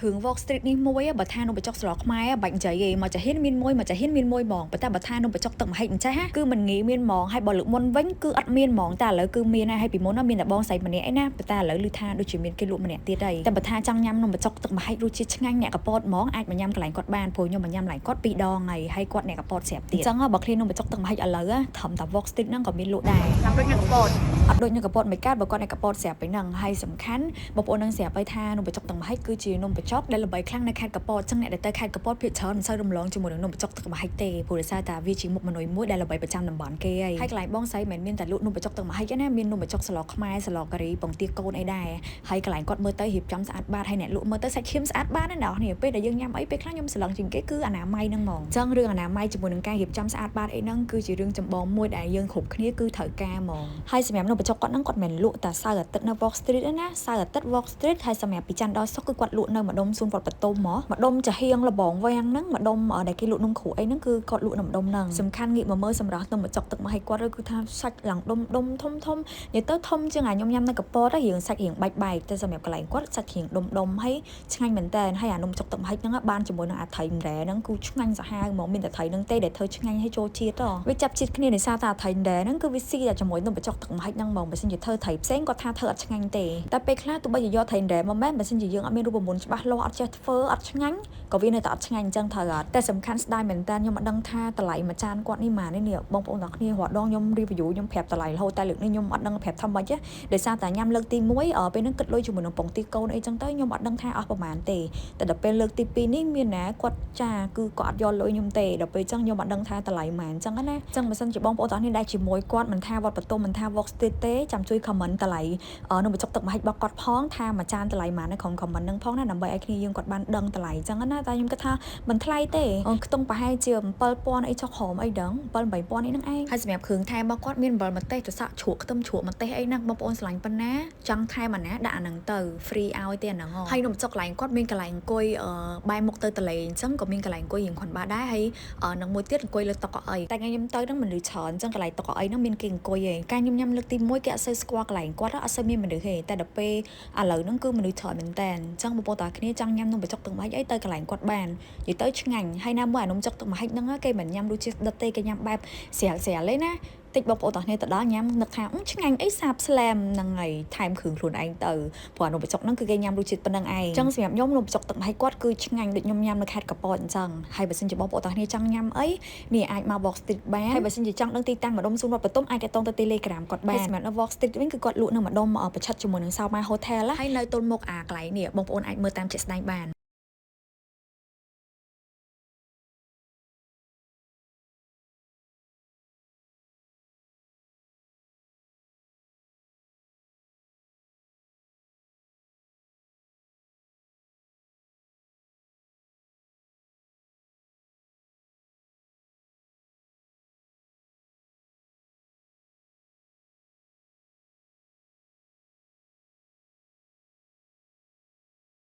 hướng Wall Street នេះមួយបើថានំបញ្ចុកស្លខ្មែរបាច់និយាយឯងមកចាហ៊ានមានមួយមកចាហ៊ានមានមួយហ្មងប៉ុន្តែបើថានំបញ្ចុកទឹកម្ហិចអញ្ចេះគឺមិនងាយមានហ្មងហើយបើលើកមុនវិញគឺអត់មានហ្មងតែឥឡូវគឺមានហើយពីមុនមានតែបងស្រីម្នាក់ឯណាប៉ុន្តែឥឡូវឮថាដូចជាមានគេលក់ម្នាក់ទៀតហើយតែបើថាចង់ញ៉ាំនំបញ្ចុកទឹកម្ហិចរសជាតិឆ្ងាញ់អ្នកកពតហ្មងអាចមកញ៉ាំកន្លែងគាត់បានព្រោះខ្ញុំមកញ៉ាំកន្លែងគាត់2ដងហើយគាត់អ្នកកពតស្រាប់ទៀតអញ្ចឹងបើឃ្លាននំបញ្ចុកទឹកម្ហិចឥឡូវត្រឹមតែ Wall Street ហ្នឹងក៏មានលក់ដែរតាមដូចអ្នកកពតអត់ដូចអ្នកកពតមិនកើតបើគាត់អ្នកកពតស្រាប់ទៅហ្នឹងហើយសំខាន់បងប្អូននឹងស្រាប់ហើយថានំបញ្ចុកទឹកម្ហិចគឺជានំបញ្ចុកដែលល្បីខ្លាំងនៅខេត្តកពតអញ្ចឹងអ្នកដែលទៅខេត្តកពតភាគច្រើនមិនសូវរំលងជាមួយនឹងនំបញ្ចុកទឹកម្ហិចទេព្រោះដោយសារតែវាជាមុខម្នួយមួយដែលល្បីប្រចាំតំបន់គេហើយកន្លែងបងស្រីមិនមានតែលក់នំបញ្ចុកទឹកម្ហិចទេណាមាននំបញ្ចុកស្លខ្មែរស្លការីពងទាកូនអីដែរហើយកន្លែងគាត់មើលទៅរៀបចំស្អាតបាតហើយអ្នកលក់មើលទៅសាច់ឈាមស្អាតបាតណាស់នេះពេលដែលយើងញ៉ាំអីពេលខ្លះខ្ញុំស្រឡឹងជាងគេគឺអនាម័យហ្នឹងហ្មងអញ្ចឹងរឿងអនាម័យជាមួយនឹងការរៀបចំស្អាតបាតអីហ្នឹងគឺជារឿងចម្បងមួយដែលយើងគ្រប់គ្នាគឺត្រូវការហ្មងហើយសម្រាប់នំបញ្ចុកគាត់ហ្នឹងគាត់មិនលក់តែសៅរ៍អាទិត្យនៅ Wall Street ទេណាសៅរ៍អាទិត្យ Wall Street ហើយសម្រាប់ពីច័ន្ទដល់សុក្រគឺគាត់លក់នៅម្ដុំសួនវត្តបតុមហ្មងម្ដុំចាហៀងលបងវាំងហ្នឹងម្ដុំដែលគេលក់នំគ្រូអីហ្នឹងគឺគាត់លក់នៅម្ដុំហ្នឹងសំខាន់ងាកមកមើលសម្រាប់នំបញ្ចុកទឹកម្ហិចគាត់គឺថាសាច់ឡើងដុំធំនិយាយទៅធំជាងអាខ្ញុំញ៉ាំនៅកពតហើយរៀងសាច់រៀងបែកតែសម្រាប់កន្លែងគាត់សាច់រៀងដុំហើយឆ្ងាញ់មែនតើហើយអានំបញ្ចុកទឹកម្ហិចហ្នឹងបានជាមួយនឹងអាត្រីម្រែហ្នឹងគឺឆ្ងាញ់សាហាវហ្មងមានតែត្រីហ្នឹងទេដែលធ្វើឆ្ងាញ់ហើយចូលជាតិវាចាប់ជាតិគ្នាដោយសារតែអាត្រីម្រែហ្នឹងគឺវាស៊ីតែជាមួយនំបញ្ចុកទឹកម្ហិចហ្នឹងហ្មងបើមិនជាធ្វើត្រីផ្សេងគាត់ថាធ្វើអត់ឆ្ងាញ់ទេតែពេលខ្លះទោះបីជាយកត្រីម្រែមកមែនបើមិនជាយើងអត់មានរូបមន្តច្បាស់លាស់អត់ចេះធ្វើអត់ឆ្ងាញ់ក៏វានៅតែអត់ឆ្ងាញ់អញ្ចឹងត្រូវអត់តែសំខាន់ស្ដាយមែនតើខ្ញុំអត់ដឹងថាតម្លៃមួយចានគាត់នេះម៉ាននេះបងប្អូនទាំងគ្នារាល់ដងខ្ញុំ review ខ្ញុំប្រាប់តម្លៃរហូតតែលើកនេះខ្ញុំអត់ដឹងប្រាប់ថាម៉េចទេដោយសារតែញ៉ាំលើកទី1ពេលហ្នឹងគិតលុយជាមួយនឹងពងទាកូនអីចឹងទៅខ្ញុំអត់ដឹងថាអស់ប្រហែលទេតែដល់ពេលលើកទី2នេះមានណាគាត់ចាគឺគាត់អត់យកលុយខ្ញុំទេដល់ពេលចឹងខ្ញុំអត់ដឹងថាតម្លៃម៉ានចឹងណាចឹងបើសិនជាបងប្អូនទាំងគ្នាដែលជាមួយគាត់មិនថាវត្តបតុមមិនថា Wall Street ទេចាំជួយ comment តម្លៃនំបញ្ចុកទឹកម្ហិចរបស់គាត់ផងថាមួយចានតម្លៃម៉ាននៅក្នុង comment ហ្នឹងផងណាដើម្បីឲ្យគ្នាយើងគាត់បានដឹងតម្លៃចឹងណាតែខ្ញុំគិតថាមិនថ្លៃទេខ្ទង់ប្រហែលជា7000អីចុះក្រោមអីដឹង7 8000អីហ្នឹងឯងហើយសម្រាប់គ្រឿងថែមរបស់គាត់មានអំបិលម្ទេសទៅសាក់ជ្រក់ខ្ទឹមជ្រក់ម្ទេសអីហ្នឹងបងប្អូនស្រឡាញ់ប៉ុណ្ណាចង់ថែមអាណាដាក់អាហ្នឹងទៅ free ឲ្យទេអាហ្នឹងហើយនំបញ្ចុកកន្លែងគាត់មានកន្លែងអង្គុយបែរមុខទៅទន្លេអញ្ចឹងក៏មានកន្លែងអង្គុយរៀងខុនបាដែរហើយនឹងមួយទៀតអង្គុយលើតុកៅអីតែខ្ញុំទៅហ្នឹងមនុស្សច្រើនអញ្ចឹងកន្លែងតុកៅអីហ្នឹងមានគេអង្គុយឯងការខ្ញុំញ៉ាំលើកទី1គេអត់សូវស្គាល់កន្លែងគាត់អត់សូវមានមនុស្សទេតែដល់ពេលឥឡូវហ្នឹងគឺមនុស្សច្រើនមែនតើអញ្ចឹងបងប្អូនតាគ្នាចង់ញ៉ាំនំបញ្ចុកទឹកម្ហិចអីទៅកន្លែងគាត់បាននិយាយទៅឆ្ងាញ់ហើយណាមួយអានំបញ្ចុកទឹកម្ហិចហ្នឹងគេមិនញ៉ាំរសជាតិដិតទេគេញ៉ាំបែបស្រាលទេណាតិចបងប្អូនទាំងគ្នាទៅដល់ញ៉ាំនឹកថាឆ្ងាញ់អីសាបស្លែមហ្នឹងហើយថែមគ្រឿងខ្លួនឯងទៅព្រោះអានំបញ្ចុកហ្នឹងគឺគេញ៉ាំរសជាតិប៉ុណ្្នឹងឯងអញ្ចឹងសម្រាប់ខ្ញុំនំបញ្ចុកទឹកម្ហិចគាត់គឺឆ្ងាញ់ដូចខ្ញុំញ៉ាំនៅខេត្តកពតអញ្ចឹងហើយបើសិនជាបងប្អូនទាំងគ្នាចង់ញ៉ាំអីនេះអាចមក Wall Street បានហើយបើសិនជាចង់ដឹងទីតាំងម្ដុំសួនវត្តបតុមអាចតាក់ទងទៅ Telegram គាត់បានសម្រាប់នៅ Wall Street វិញគឺគាត់លក់នៅម្ដុំប្រឆិតជាមួយនឹង Salma Hotel ហើយនៅទល់មុខអាកន្លែងនេះបងប្អូនអាចមើលតាមជាក់ស្ដែងបាន